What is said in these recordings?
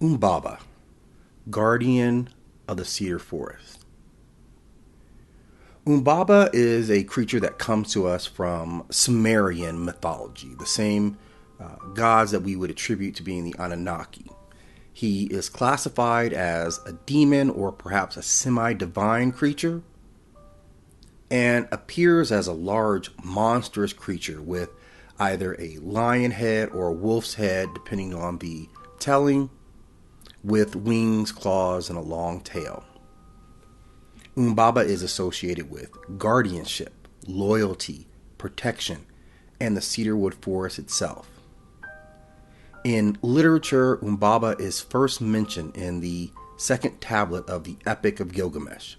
Humbaba, guardian of the Cedar Forest. Humbaba is a creature that comes to us from Sumerian mythology, the same gods that we would attribute to being the Anunnaki. He is classified as a demon or perhaps a semi-divine creature and appears as a large monstrous creature with either a lion head or a wolf's head, depending on the telling, with wings, claws, and a long tail. Humbaba is associated with guardianship, loyalty, protection, and the cedarwood forest itself. In literature, Humbaba is first mentioned in the second tablet of the Epic of Gilgamesh.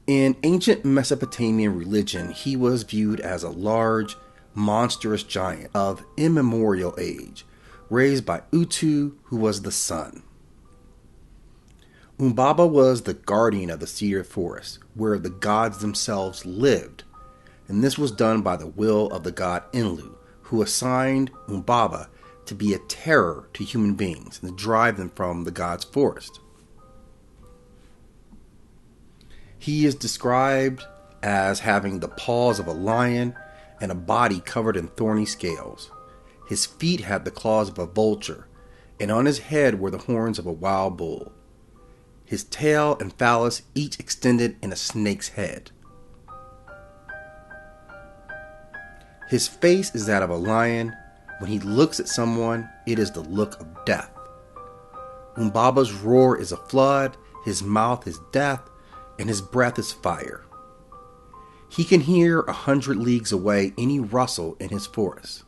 In ancient Mesopotamian religion, he was viewed as a large, monstrous giant of immemorial age, raised by Utu, who was the sun. Humbaba was the guardian of the Cedar Forest, where the gods themselves lived, and this was done by the will of the god Enlil, who assigned Humbaba to be a terror to human beings and to drive them from the god's forest. He is described as having the paws of a lion and a body covered in thorny scales. His feet had the claws of a vulture, and on his head were the horns of a wild bull. His tail and phallus each extended in a snake's head. His face is that of a lion. When he looks at someone, it is the look of death. Humbaba's roar is a flood, his mouth is death, and his breath is fire. He can hear 100 leagues away any rustle in his forest.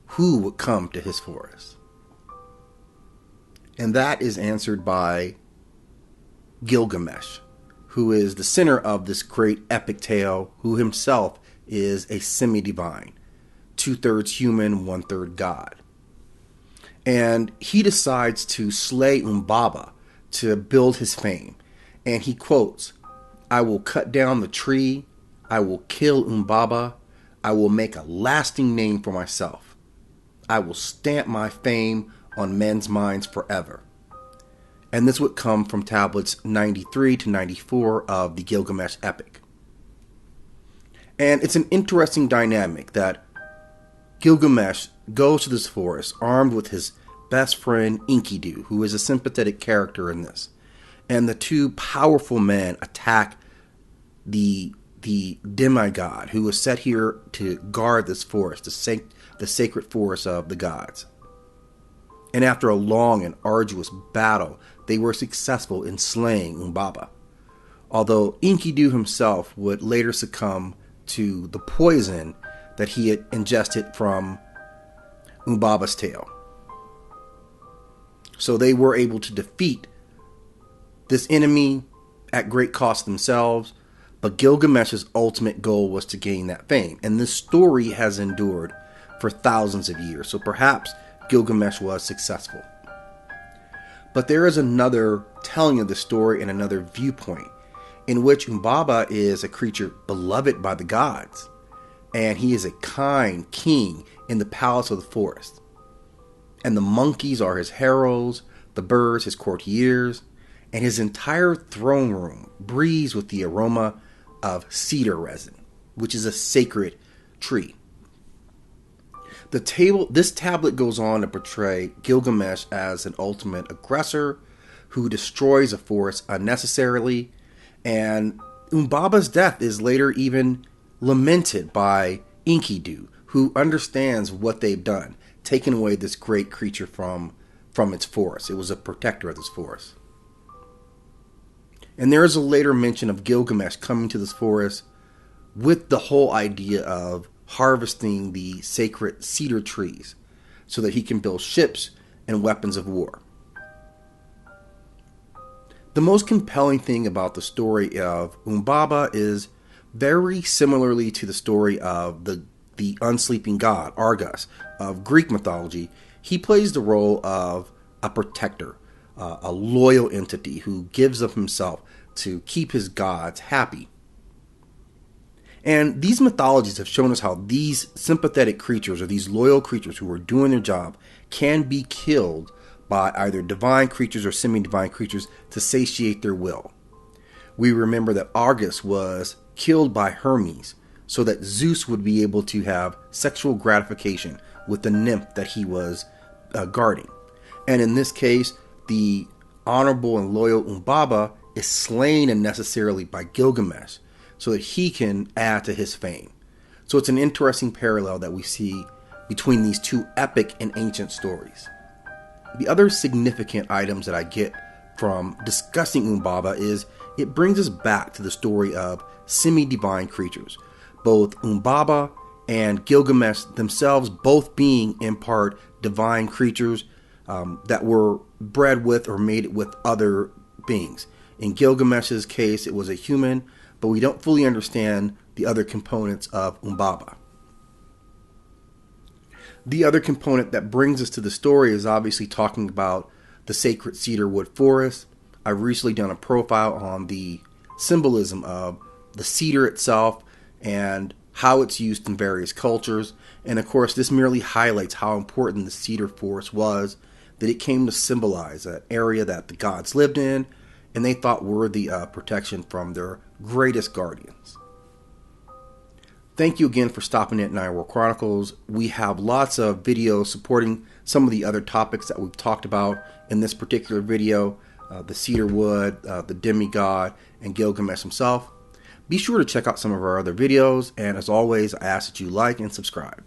Who would come to his forest? And that is answered by Gilgamesh, who is the center of this great epic tale, who himself is a semi-divine, 2/3 human, 1/3 god. And he decides to slay Humbaba to build his fame. And he quotes, "I will cut down the tree, I will kill Humbaba, I will make a lasting name for myself. I will stamp my fame on men's minds forever." And this would come from tablets 93 to 94 of the Gilgamesh epic. And it's an interesting dynamic that Gilgamesh goes to this forest armed with his best friend Enkidu, who is a sympathetic character in this. And the two powerful men attack the demigod who was set here to guard this forest, the sacred forest of the gods. And after a long and arduous battle, they were successful in slaying Humbaba, although Enkidu himself would later succumb to the poison that he had ingested from Humbaba's tail. So they were able to defeat this enemy at great cost themselves, but Gilgamesh's ultimate goal was to gain that fame. And this story has endured for thousands of years, so perhaps Gilgamesh was successful. But there is another telling of the story and another viewpoint, in which Humbaba is a creature beloved by the gods, and he is a kind king in the palace of the forest. And the monkeys are his heralds, the birds his courtiers, and his entire throne room breathes with the aroma of cedar resin, which is a sacred tree. This tablet goes on to portray Gilgamesh as an ultimate aggressor who destroys a forest unnecessarily, and Humbaba's death is later even lamented by Enkidu, who understands what they've done, taking away this great creature from its forest. It was a protector of this forest. And there is a later mention of Gilgamesh coming to this forest with the whole idea of harvesting the sacred cedar trees so that he can build ships and weapons of war. The most compelling thing about the story of Humbaba is very similarly to the story of the unsleeping god, Argus, of Greek mythology. He plays the role of a protector, a loyal entity who gives of himself to keep his gods happy. And these mythologies have shown us how these sympathetic creatures, or these loyal creatures who are doing their job, can be killed by either divine creatures or semi-divine creatures to satiate their will. We remember that Argus was killed by Hermes so that Zeus would be able to have sexual gratification with the nymph that he was guarding. And in this case, the honorable and loyal Humbaba is slain unnecessarily by Gilgamesh so that he can add to his fame. So it's an interesting parallel that we see between these two epic and ancient stories. The other significant items that I get from discussing Humbaba is it brings us back to the story of semi-divine creatures, both Humbaba and Gilgamesh themselves both being in part divine creatures that were bred with or mated with other beings. In Gilgamesh's case, it was a human, but we don't fully understand the other components of Humbaba. The other component that brings us to the story is obviously talking about the sacred cedar wood forest. I've recently done a profile on the symbolism of the cedar itself and how it's used in various cultures. And of course, this merely highlights how important the cedar forest was, that it came to symbolize an area that the gods lived in and they thought worthy of protection from their greatest guardians. Thank you again for stopping in at Nine World Chronicles. We have lots of videos supporting some of the other topics that we've talked about in this particular video, the cedar wood, the demigod, and Gilgamesh himself. Be sure to check out some of our other videos, and as always, I ask that you like and subscribe.